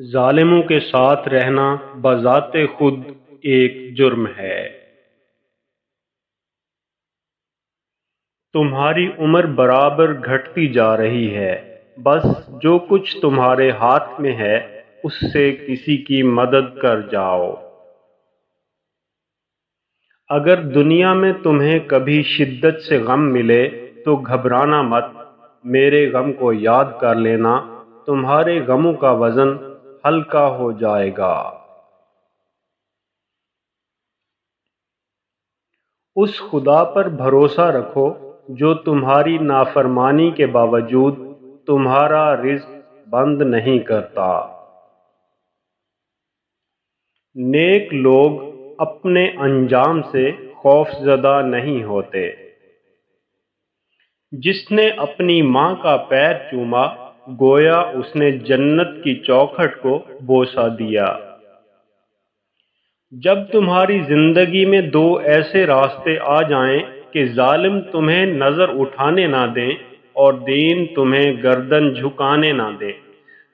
ظالموں کے ساتھ رہنا بذات خود ایک جرم ہے۔ تمہاری عمر برابر گھٹتی جا رہی ہے، بس جو کچھ تمہارے ہاتھ میں ہے اس سے کسی کی مدد کر جاؤ۔ اگر دنیا میں تمہیں کبھی شدت سے غم ملے تو گھبرانا مت، میرے غم کو یاد کر لینا، تمہارے غموں کا وزن ہلکا ہو جائے گا۔ اس خدا پر بھروسہ رکھو جو تمہاری نافرمانی کے باوجود تمہارا رزق بند نہیں کرتا۔ نیک لوگ اپنے انجام سے خوف زدہ نہیں ہوتے۔ جس نے اپنی ماں کا پیر چوما گویا اس نے جنت کی چوکھٹ کو بوسہ دیا۔ جب تمہاری زندگی میں دو ایسے راستے آ جائیں کہ ظالم تمہیں نظر اٹھانے نہ دیں اور دین تمہیں گردن جھکانے نہ دے،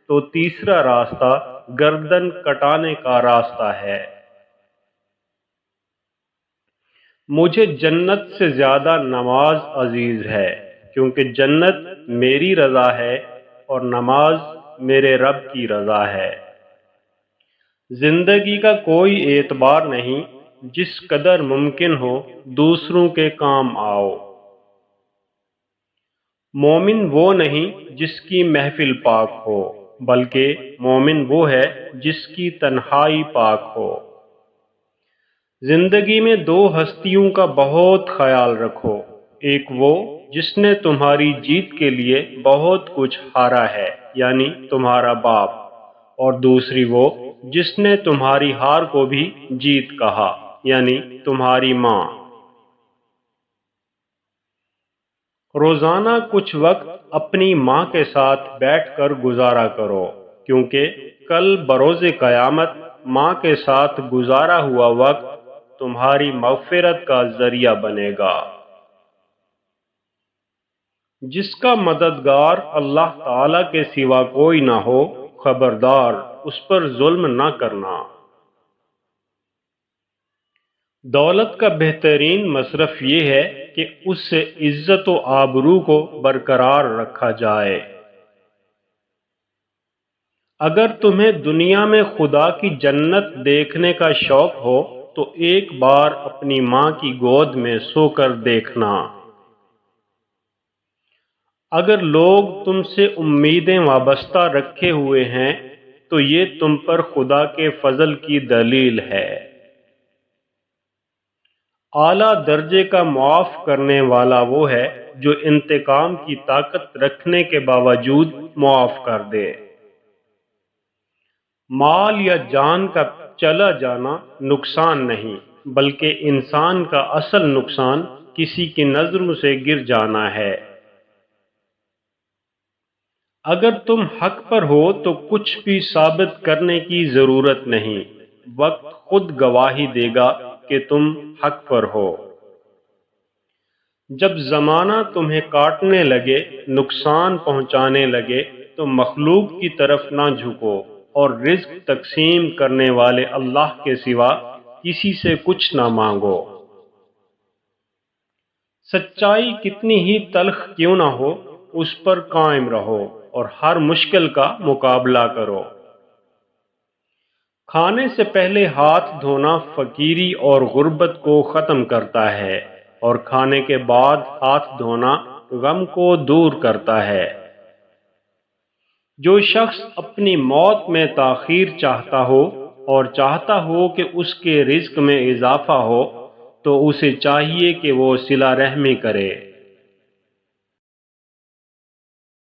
تو تیسرا راستہ گردن کٹانے کا راستہ ہے۔ مجھے جنت سے زیادہ نماز عزیز ہے، کیونکہ جنت میری رضا ہے اور نماز میرے رب کی رضا ہے۔ زندگی کا کوئی اعتبار نہیں، جس قدر ممکن ہو دوسروں کے کام آؤ۔ مومن وہ نہیں جس کی محفل پاک ہو، بلکہ مومن وہ ہے جس کی تنہائی پاک ہو۔ زندگی میں دو ہستیوں کا بہت خیال رکھو، ایک وہ جس نے تمہاری جیت کے لیے بہت کچھ ہارا ہے، یعنی تمہارا باپ، اور دوسری وہ جس نے تمہاری ہار کو بھی جیت کہا، یعنی تمہاری ماں۔ روزانہ کچھ وقت اپنی ماں کے ساتھ بیٹھ کر گزارا کرو، کیونکہ کل بروز قیامت ماں کے ساتھ گزارا ہوا وقت تمہاری مغفرت کا ذریعہ بنے گا۔ جس کا مددگار اللہ تعالی کے سوا کوئی نہ ہو، خبردار اس پر ظلم نہ کرنا۔ دولت کا بہترین مصرف یہ ہے کہ اس سے عزت و آبرو کو برقرار رکھا جائے۔ اگر تمہیں دنیا میں خدا کی جنت دیکھنے کا شوق ہو تو ایک بار اپنی ماں کی گود میں سو کر دیکھنا۔ اگر لوگ تم سے امیدیں وابستہ رکھے ہوئے ہیں تو یہ تم پر خدا کے فضل کی دلیل ہے۔ اعلیٰ درجے کا معاف کرنے والا وہ ہے جو انتقام کی طاقت رکھنے کے باوجود معاف کر دے۔ مال یا جان کا چلا جانا نقصان نہیں، بلکہ انسان کا اصل نقصان کسی کی نظروں سے گر جانا ہے۔ اگر تم حق پر ہو تو کچھ بھی ثابت کرنے کی ضرورت نہیں، وقت خود گواہی دے گا کہ تم حق پر ہو۔ جب زمانہ تمہیں کاٹنے لگے، نقصان پہنچانے لگے تو مخلوق کی طرف نہ جھکو اور رزق تقسیم کرنے والے اللہ کے سوا کسی سے کچھ نہ مانگو۔ سچائی کتنی ہی تلخ کیوں نہ ہو، اس پر قائم رہو اور ہر مشکل کا مقابلہ کرو۔ کھانے سے پہلے ہاتھ دھونا فقیری اور غربت کو ختم کرتا ہے، اور کھانے کے بعد ہاتھ دھونا غم کو دور کرتا ہے۔ جو شخص اپنی موت میں تاخیر چاہتا ہو اور چاہتا ہو کہ اس کے رزق میں اضافہ ہو تو اسے چاہیے کہ وہ صلہ رحمی کرے۔